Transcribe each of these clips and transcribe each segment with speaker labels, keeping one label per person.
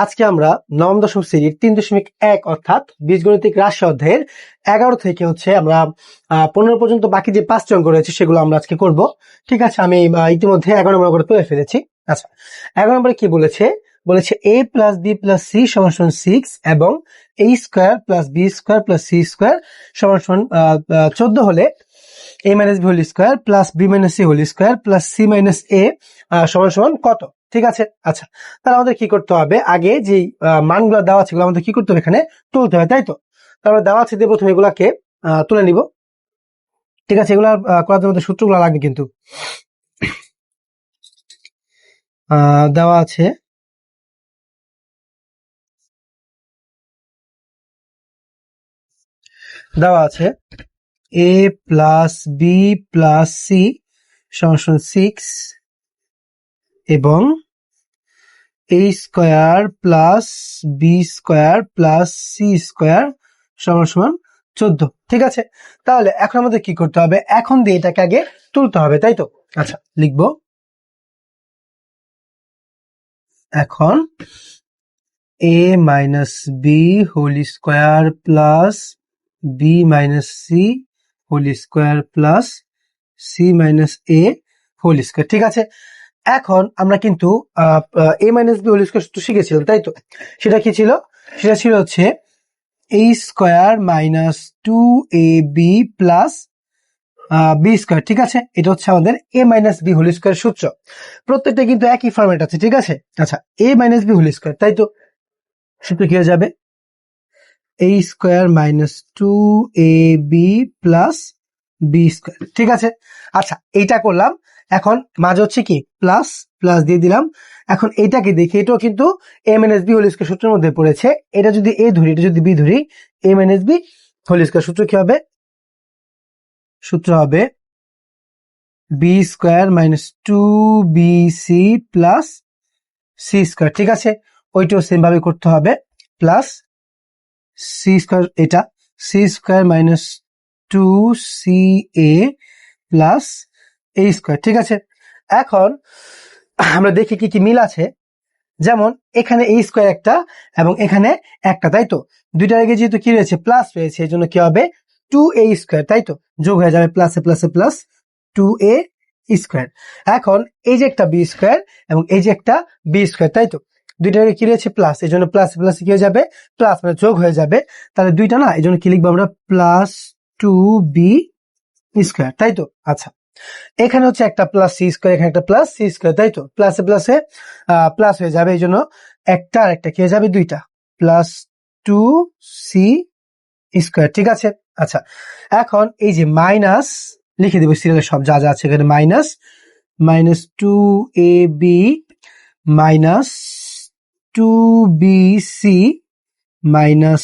Speaker 1: আজকে আমরা নবম দশম শ্রেণীর 3.1 অর্থাৎ বীজগণিতিক রাশি অধ্যায়ের 11 থেকে আমরা 15 পর্যন্ত বাকি যে 5টি অঙ্ক রয়েছে সেগুলো আমরা আজকে করব। ঠিক আছে, আমি ইতিমধ্যে 11 নম্বর করে তুলে ফেলেছি। আচ্ছা, 11 নম্বরে কি বলেছে? বলেছে a plus B plus C সমান 6 এবং a square plus B square plus C square সমান 14 হলে a minus B whole square plus B minus C whole square plus C minus A সমান কত? ঠিক আছে। আচ্ছা, তাহলে আমাদের কি করতে হবে? আগে যে মানগুলো দেওয়া আছে আমাদের কি করতে হবে? এখানে তুলতে হবে, তাই তো? তারপরে দেওয়া আছে দিয়ে প্রথমে এগুলাকে তুলে নিব। ঠিক আছে, এগুলা করার জন্য সূত্রগুলো লাগবে, কিন্তু দেওয়া আছে a plus B plus C সমান 6 এবং a square plus B square plus C square সমান 14। ঠিক আছে, তাহলে এখন আমাদের কি করতে হবে? এখন দিয়ে এটাকে আগে তুলতে হবে, তাই তো? আচ্ছা, লিখব এখন a minus B whole square plus B minus C whole square plus C minus A whole square. ঠিক আছে, এখন আমরা কিন্তু a minus B whole square শিখেছিলাম, তাই তো? সেটা কি ছিল? সেটা ছিল হচ্ছে a square minus 2ab plus B square. ঠিক আছে, এটা হচ্ছে আমাদের a minus B whole square সূত্র। প্রত্যেকটা কিন্তু একই ফরম্যাট আছে। ঠিক আছে, আচ্ছা, a minus B whole square, তাই তো? সূত্র কি হয়ে যাবে? a square minus 2ab plus B square. ঠিক আছে, আচ্ছা, এইটা করলাম। এখন মাঝে হচ্ছে কি প্লাস প্লাস দিয়ে দিলাম। এখন এইটাকে দেখি, এটাও কিন্তু a minus B whole square সূত্রের মধ্যে পড়েছে। এটা যদি a ধরি, এটা যদি b ধরি, a minus B whole square সূত্র কি হবে? সূত্র হবে B square minus 2bc plus C square. ঠিক আছে, ওইটাও সেম ভাবে করতে হবে, প্লাস সি স্কোয়ার, এটা C square minus 2ca plus a square. ঠিক আছে, এখন আমরা দেখি কি কি মিল আছে। যেমন এখানে a স্কোয়ার একটা এবং এখানে একটা, তাই তো? দুইটার আগে যেহেতু কি রয়েছে? প্লাস রয়েছে, এই জন্য কি হবে? 2a স্কোয়ার, তাই তো? যোগ হয়ে যাবে প্লাসে প্লাসে প্লাস 2a স্কোয়ার। এখন এই যে একটা বি স্কোয়ার এবং এই যে একটা বি স্কোয়ার, তাই তো? দুইটার আগে কি রয়েছে? প্লাস, এই জন্য প্লাস প্লাস কি হয়ে যাবে? প্লাস, মানে যোগ হয়ে যাবে। তাহলে দুইটা না, এই জন্য কি লিখবো আমরা? প্লাস 2b স্কোয়ার, তাই তো? আচ্ছা, এখানে হচ্ছে একটা প্লাস সি স্কোয়ার, এখানে একটা প্লাস সি স্কোয়ার, তাই তো? প্লাসে প্লাসে প্লাস হয়ে যাবে, এই জন্য একটা আর একটা কি হয়ে যাবে? দুইটা, প্লাস 2c স্কোয়ার। ঠিক আছে, আচ্ছা, এখন এই যে মাইনাস লিখে দেবো সিরিয়ালের সব যা যা আছে এখানে। Minus 2ab minus 2bc minus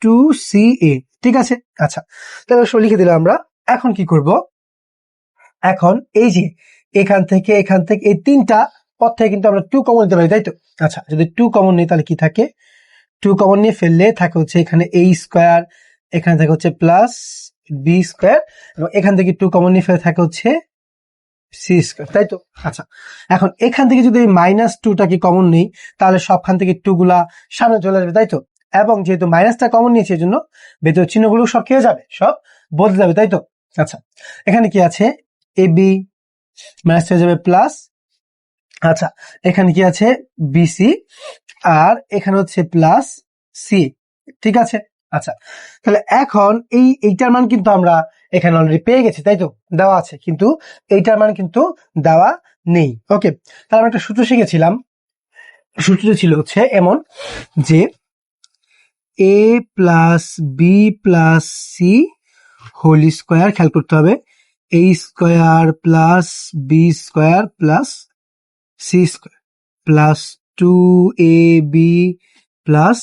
Speaker 1: 2ca। ঠিক আছে, আচ্ছা, তাহলে সব লিখে দিলাম আমরা। এখন কি করব? এখন এই যে এখান থেকে এই তিনটা পদ থেকে কিন্তু আমরা 2 কমন নিতে পারি, তাই তো? আচ্ছা, যদি 2 কমন নিই তাহলে কি থাকে? 2 কমন নিয়ে ফেললে থাকে হচ্ছে এখানে a স্কোয়ার, এখানে থাকে হচ্ছে প্লাস বি স্কোয়ার, এবং এখান থেকে 2 কমন নিয়ে ফেলে থাকে হচ্ছে সি স্কোয়ার, তাই তো? আচ্ছা, এখন এখান থেকে যদি মাইনাস 2টাকে কমন নিই তাহলে সবখান থেকে 2 গুলা সামনে চলে আসবে, তাই তো? এবং যেহেতু মাইনাসটা কমন নিয়েছে এই জন্য ভেতর চিহ্নগুলো সব কি হয়ে যাবে? সব বদলে যাবে, তাই তো? আচ্ছা, এখানে কি আছে? এ বি মাইনাস হয়ে যাবে প্লাস, আচ্ছা, এখানে কি আছে? বিসি, আর এখানে হচ্ছে প্লাস সি। ঠিক আছে, আচ্ছা, তাহলে এখন এইটার মান কিন্তু আমরা এখানে অলরেডি পেয়ে গেছি, তাই তো? দেওয়া আছে, কিন্তু এইটার মান কিন্তু দেওয়া নেই। ওকে, তাহলে আমরা একটা সূত্র শিখেছিলাম। সূত্রটা ছিল হচ্ছে এমন যে a plus B plus C whole square, খেয়াল করতে হবে, a square plus B square plus C square plus 2ab plus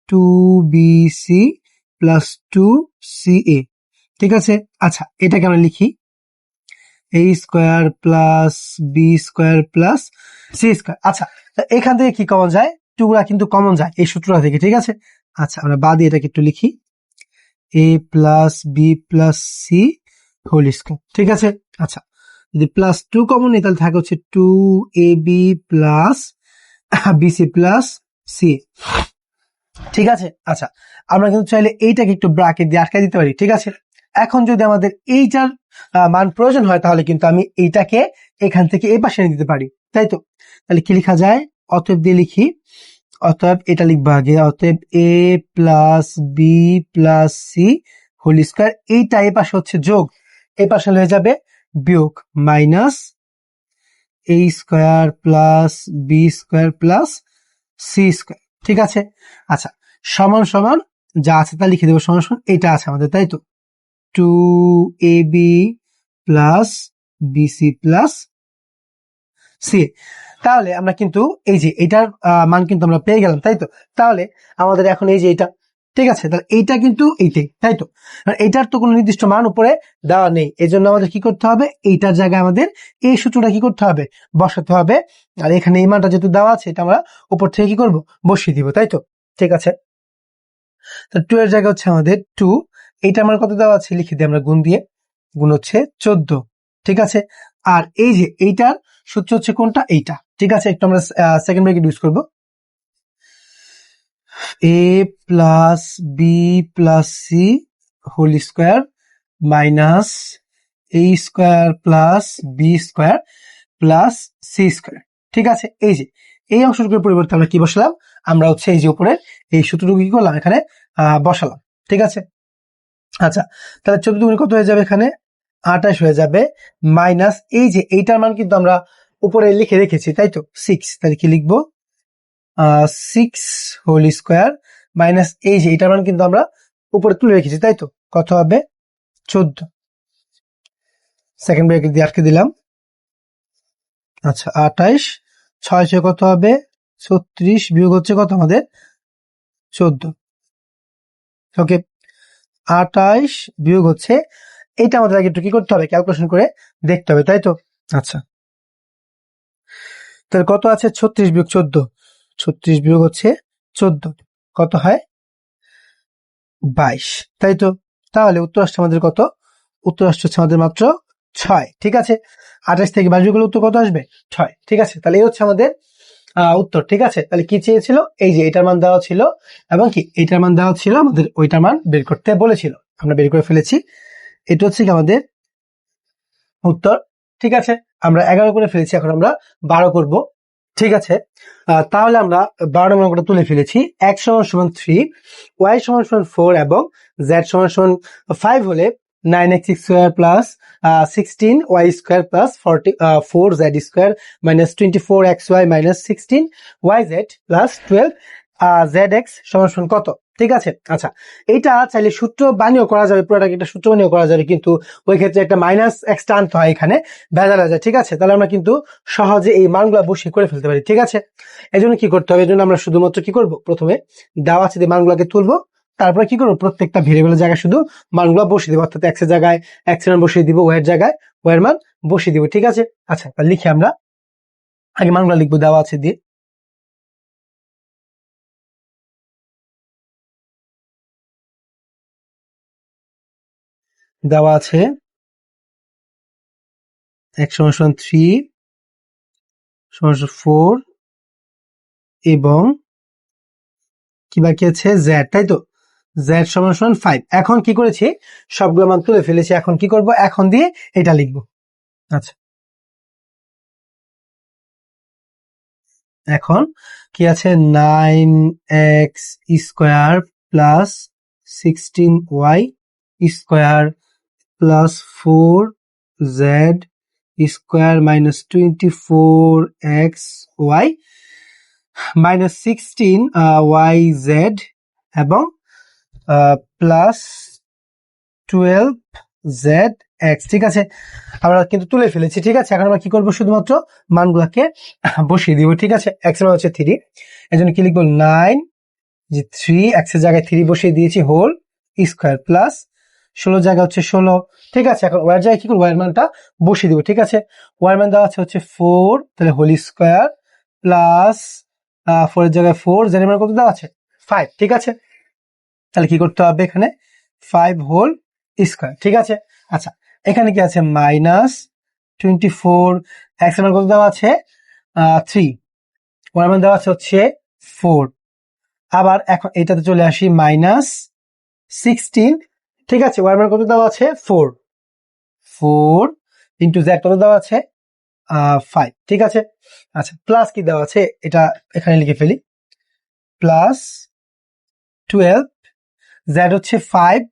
Speaker 1: 2bc plus 2ca। ঠিক আছে, আচ্ছা, এটাকে আমরা লিখি a square plus B square plus C square. আচ্ছা, এখান থেকে কি কমন যায়? 2 গুলা কিন্তু কমন যায় এই সূত্রটা থেকে। ঠিক আছে, আচ্ছা, আমরা বাদ দিয়ে এটাকে একটু লিখি, a plus B plus C whole square. ঠিক আছে, আচ্ছা, যদি প্লাস 2 কমন নিই তাহলে থাকে হচ্ছে 2ab plus BC plus C. ঠিক আছে, আচ্ছা আমরা কিন্তু চাইলে এইটাকে একটু ব্র্যাকেট দিয়ে আটকে দিতে পারি। ঠিক আছে, এখন যদি আমাদের এইটার মান প্রয়োজন হয় তাহলে কিন্তু আমি এইটাকে এখান থেকে এই পাশে নিয়ে দিতে পারি, তাই তো? তাহলে কি লেখা যায়? অতএব দিয়ে লিখি, অতএব এটা লিখবো আগে, অতএব A plus B plus C whole square, এইটা এই পাশে হচ্ছে যোগ, এই পাশে হয়ে যাবে বিয়োগ, minus A square plus B square plus C square. ঠিক আছে, আচ্ছা সমান সমান যা আছে তা লিখে দেবো, সমান সমান এটা আছে আমাদের, তাই তো? 2ab plus BC plus C. তাহলে আমরা কিন্তু এই যে এটার মান কিন্তু আমরা পেয়ে গেলাম, তাই তো? তাহলে আমাদের এখন এই যে এটা, ঠিক আছে, তাহলে এইটা কিন্তু এইটাই, তাই তো? এইটার তো কোনো নির্দিষ্ট মান উপরে দেওয়া নেই, এই জন্য আমাদের কি করতে হবে, এইটার জায়গায় আমাদের এই সূত্রটা কি করতে হবে, বসাতে হবে। আর এখানে এই মানটা যেহেতু দেওয়া আছে, এটা আমরা উপর থেকে কি করবো, বসিয়ে দিব, তাই তো? ঠিক আছে, তো 2 এর জায়গা হচ্ছে আমাদের 2, এইটা আমার কত দেওয়া আছে লিখে দিই আমরা, গুণ দিয়ে, গুণ হচ্ছে 14। ঠিক আছে, আর এই যে এইটার সূত্র হচ্ছে কোনটা, এইটা। ঠিক আছে, একটু আমরা সেকেন্ড ব্র্যাকেট ইউজ করবো, A plus B plus C whole square minus A square plus B square plus C square. ঠিক আছে, এই যে এই অংশটুকুর পরিবর্তে আমরা কি বসালাম, আমরা হচ্ছে এই যে উপরে এই সূত্রটুকু কি করলাম, এখানে বসালাম। ঠিক আছে, আচ্ছা তাহলে 14 দুগুণে কত হয়ে যাবে, এখানে 28 হয়ে যাবে, মাইনাস এই যে এইটার মান কিন্তু আমরা উপরে লিখে রেখেছি, তাই তো? 6, তাহলে কি লিখবো, 6 হোল স্কোয়ার মাইনাস এই যে এইটার মান কিন্তু আমরা উপরে তুলে রেখেছি, তাই তো? কত হবে, 14। সেকেন্ড ব্র্যাকেট দিয়ে আটকে দিলাম, আচ্ছা 28, 6 কত হবে, 36, বিয়োগ হচ্ছে কত আমাদের, 14। ওকে, 28 বিয়োগ হচ্ছে, এইটা আমাদের আগে একটু কি করতে হবে, ক্যালকুলেশন করে দেখতে হবে, তাই তো? আচ্ছা তাহলে কত আছে, 36 বিয়োগ 14, 36 বিয়োগ হচ্ছে 14, কত হয়, 22, তাই তো? তাহলে উত্তর আসছে আমাদের কত, উত্তর আসছে হচ্ছে আমাদের মাত্র 6। ঠিক আছে, 28 থেকে 22 বিয়োগ করলে উত্তর কত আসবে, 6। ঠিক আছে, তাহলে এই হচ্ছে আমাদের উত্তর। ঠিক আছে, তাহলে কি চেয়েছিল, এই যে এটার মান দেওয়া ছিল এবং কি এইটার মান দেওয়া ছিল, আমাদের ওইটার মান বের করতে বলেছিল, আমরা বের করে ফেলেছি। এটা হচ্ছে কি আমাদের উত্তর। ঠিক আছে, আমরা 11 করে ফেলেছি, এখন আমরা 12 করব। ঠিক আছে, তাহলে আমরা 12 নম্বর অঙ্কটা তুলে ফেলেছি। x = 3, y = 4 এবং z = 5 হলে 9x square plus 16y square plus 4z square minus 24xy minus 16yz plus 12zx সমান কত? ঠিক আছে, আচ্ছা এইটা চাইলে সূত্র বানিয়েও করা যাবে, পুরোটাকে একটা সূত্র বানিয়েও করা যাবে, কিন্তু ওই ক্ষেত্রে একটা মাইনাস এক্সটা আনতে হয়, এখানে ভেজাল হয়ে যায়। ঠিক আছে, তাহলে আমরা কিন্তু সহজে এই মানগুলো বসিয়ে করে ফেলতে পারি। ঠিক আছে, এই জন্য কি করতে হবে, এই জন্য আমরা শুধুমাত্র কি করব, প্রথমে দেওয়া আছে যে মানগুলোকে তুলবো, তারপরে কি করবো, প্রত্যেকটা ভেরিয়েবলের জায়গায় শুধু মানগুলো বসিয়ে দেবো, অর্থাৎ এক্স এর জায়গায় এক্স এর মান বসিয়ে দিব, ওয়াই এর জায়গায় ওয়াই এর মান বসিয়ে দিব। ঠিক আছে, আচ্ছা তাহলে লিখি, আমরা আগে মানগুলো লিখবো দেওয়া আছে দিয়ে, দেওয়া আছে x = 3 = 4 এবং কি বাকি আছে, z, তাই তো? z = 5। এখন কি করেছি, সবগুলো মান তুলে ফেলেছি, এখন কি করব, এখন দিয়ে এটা লিখবো। আচ্ছা এখন কি আছে, 9x square plus 16y square plus 4z square minus 24xy minus 16yz এবং প্লাস 12zx। ঠিক আছে, আমরা কিন্তু তুলে ফেলেছি। ঠিক আছে, এখন আমরা কি করবো, শুধুমাত্র মানগুলাকে বসিয়ে দিব। ঠিক আছে, এক্স এর মান হচ্ছে 3, এই জন্য কি লিখবো, 9 যে 3 এক্স এর জায়গায় 3 বসিয়ে দিয়েছি হোল স্কোয়ার প্লাস 16 জায়গা হচ্ছে 16। ঠিক আছে, এখন ওয়ার জায়গায় কি করবো, ওয়ার মানটা বসিয়ে দিব। ঠিক আছে, ওয়ার মান দেওয়া আছে হচ্ছে 4, তাহলে হোল স্কোয়ার প্লাস 4 এর জায়গায় 4, জেড মান কত দেওয়া আছে, 5। ঠিক আছে, তাহলে কি করতে হবে, এখানে 5 হোল স্কোয়ার। ঠিক আছে, আচ্ছা এখানে কি আছে, মাইনাস 24, এক্স এর মান কত দেওয়া আছে, 3, ওয়ার মান দেওয়া আছে হচ্ছে 4, আবার এখন এটাতে চলে আসি -16, ঠিক আছে। ওয়াই মান কত দেওয়া আছে 4, 4 ইন্টু জেড কত দেওয়া আছে 5, ঠিক আছে। আচ্ছা প্লাস কি দেওয়া আছে এটা এখানে লিখে ফেলি, প্লাস 12, জেড হচ্ছে 5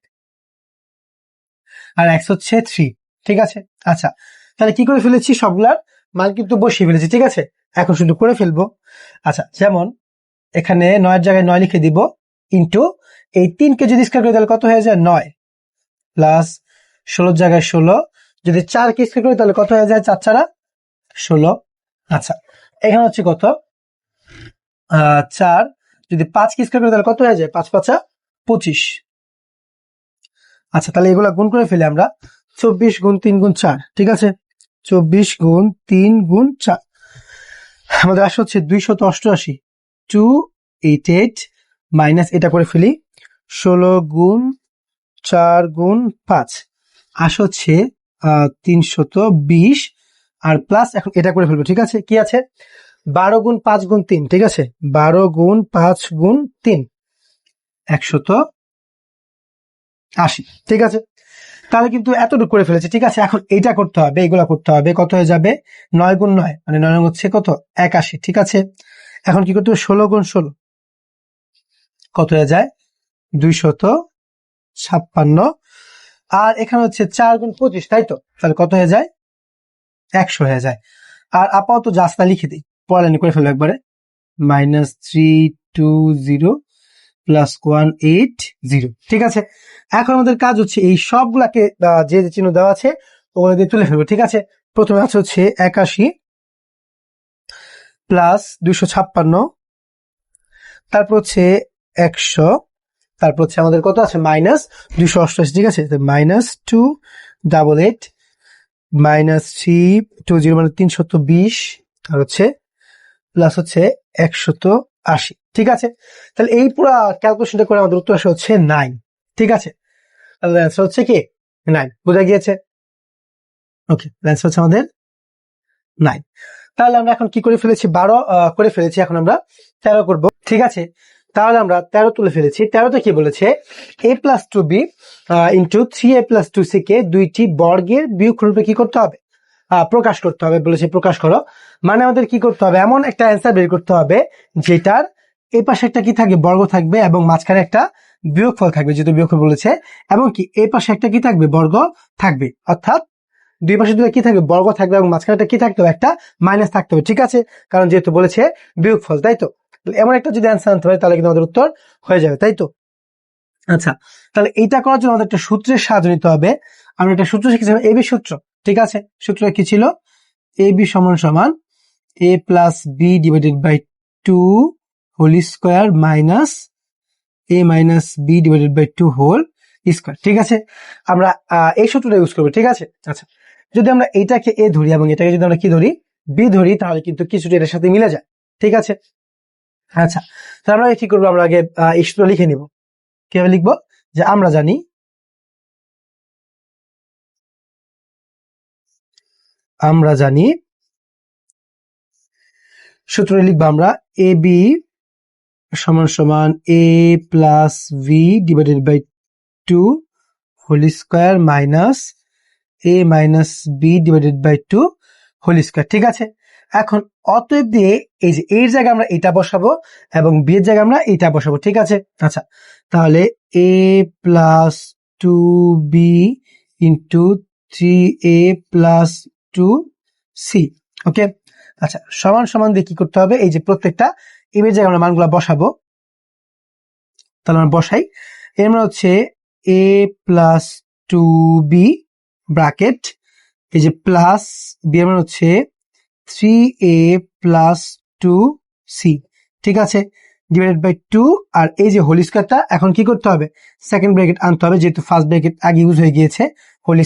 Speaker 1: আর এক্স হচ্ছে 3, ঠিক আছে। আচ্ছা তাহলে কি করে ফেলেছি, সবগুলার মান কিন্তু বসিয়ে ফেলেছি, ঠিক আছে। এখন শুধু করে ফেলবো। আচ্ছা যেমন এখানে 9 এর জায়গায় 9 লিখে দিব, ইন্টু এই 3 কে যদি স্কয়ার করি তাহলে কত হয়ে যায় 9, প্লাস 16 জায়গায় 16, যদি 4 কে স্কয়ার করি তাহলে কত হয়ে যায় 4 4 16। আচ্ছা এখানে হচ্ছে কত 4, যদি 5 কে স্কয়ার করি তাহলে কত হয়ে যায় 5 5 25। আচ্ছা তাহলে এগুলা গুণ করে ফেলি আমরা, 24 গুণ 3 গুণ 4, ঠিক আছে। 24 গুণ 3 গুণ 4 আমাদের আসে হচ্ছে 288, 288 মাইনাস এটা করে ফেলি 16 গুণ 4 গুণ 5 আসে হচ্ছে 320, আর প্লাস এখন এটা করে ফেলবো, ঠিক আছে। কি আছে 12 গুণ 5 গুণ 3, ঠিক আছে। 12 গুণ 5 গুণ 3 180, ঠিক আছে। তাহলে কিন্তু এতটুকু করে ফেলেছে, ঠিক আছে। এখন এইটা করতে হবে, এগুলা করতে হবে, কত হয়ে যাবে 9 গুণ 9 মানে 9 হচ্ছে কত 81, ঠিক আছে। এখন কি করতে হবে 16 গুণ 16 কত হয়ে যায় 256, আর এখানে হচ্ছে 4 গুণ 25, তাই তো, তাহলে কত হয়ে যায় 100 হয়ে যায়। আর আপাতত জাস্তা লিখে দিই, পড়ালেনি করে ফেলবো একবারে, -320 প্লাস 180, ঠিক আছে। এখন আমাদের কাজ হচ্ছে এই সবগুলাকে যে যে চিহ্ন দেওয়া আছে ওগুলো দিয়ে তুলে ফেলবো, ঠিক আছে। প্রথমে আছে হচ্ছে 81 প্লাস 256, তারপর হচ্ছে 100, তারপর হচ্ছে আমাদের কত আছে -288, ঠিক আছে। -288 -320 মানে 320, আর হচ্ছে প্লাস হচ্ছে 180, ঠিক আছে। তাহলে এই পুরো ক্যালকুলেশনটা করে আমাদের উত্তর আসে হচ্ছে 9, ঠিক আছে। তাহলে অ্যান্সার হচ্ছে কি 9, বোঝা গিয়েছে। ওকে অ্যান্সার হচ্ছে আমাদের 9। তাহলে আমরা এখন কি করে ফেলেছি 12 করে ফেলেছি, এখন আমরা 13 করব, ঠিক আছে। তাহলে আমরা 13 তুলে ফেলেছি। 13তে কি বলেছে a plus 2b into 3a plus 2c কে দুইটি বর্গের বিয়োগফলরূপে কি করতে হবে প্রকাশ করতে হবে, বলেছে প্রকাশ করো। মানে আমাদের কি করতে হবে, এমন একটা অ্যান্সার বের করতে হবে যেটার এই পাশে একটা কি থাকবে বর্গ থাকবে এবং মাঝখানে একটা বিয়োগফল থাকবে, যেহেতু বিয়োগফল বলেছে, এবং কি এই পাশে একটা কি থাকবে বর্গ থাকবে, অর্থাৎ দুই পাশে দুটো কি থাকবে বর্গ থাকবে এবং মাঝখানে একটা কি থাকতে হবে একটা মাইনাস থাকতে হবে, ঠিক আছে। কারণ যেহেতু বলেছে বিয়োগফল, তাই তো। এমন একটা যদি অ্যান্সার আনতে পারে তাহলে কিন্তু আমাদের উত্তর হয়ে যাবে, তাই তো। আচ্ছা তাহলে এইটা করার জন্য আমাদের একটা সূত্রের সাহায্য নিতে হবে। আমরা একটা সূত্র শিখেছিলাম এবি সূত্র, ঠিক আছে। সূত্রটা কি ছিল, এবি সমান সমান a plus B divided by 2 whole square minus a minus B divided by 2 whole square, ঠিক আছে। আমরা এই সূত্রটা ইউজ করবো, ঠিক আছে। আচ্ছা যদি আমরা এটাকে এ ধরি এবং এটাকে যদি আমরা কি ধরি বি ধরি, তাহলে কিন্তু কিছুটা এটার সাথে মিলে যায়, ঠিক আছে। আচ্ছা তাহলে আমরা কি করবো, আমরা আগে এই সূত্র লিখে নিব। কিভাবে লিখবো, যে আমরা জানি সূত্রে লিখবো আমরা এ বি সমান সমান A plus B divided by 2 whole square minus A minus B divided by 2 whole square, ঠিক আছে। এখন অতএব দিয়ে এই যে এর জায়গায় আমরা এটা বসাবো এবং বি এর জায়গায় আমরা এটা বসাবো, ঠিক আছে। আচ্ছা তাহলে A plus 2b into 3a plus 2c, okay. আচ্ছা সমান সমান দিয়ে কি করতে হবে, এই যে প্রত্যেকটা এর জায়গায় আমরা মানগুলা বসাবো, তাহলে আমরা বসাই। এর মানে হচ্ছে a প্লাস 2b ব্র্যাকেট, এই যে প্লাস বি এর মানে হচ্ছে 3a প্লাস 2c, ঠিক আছে, ডিভাইডেড বাই 2, আর এই যে হোল স্কয়ারটা এখন কি করতে হবে সেকেন্ড ব্র্যাকেট আনতে হবে, যেহেতু ফার্স্ট ব্র্যাকেট আগে ইউজ হয়ে গিয়েছে, হোল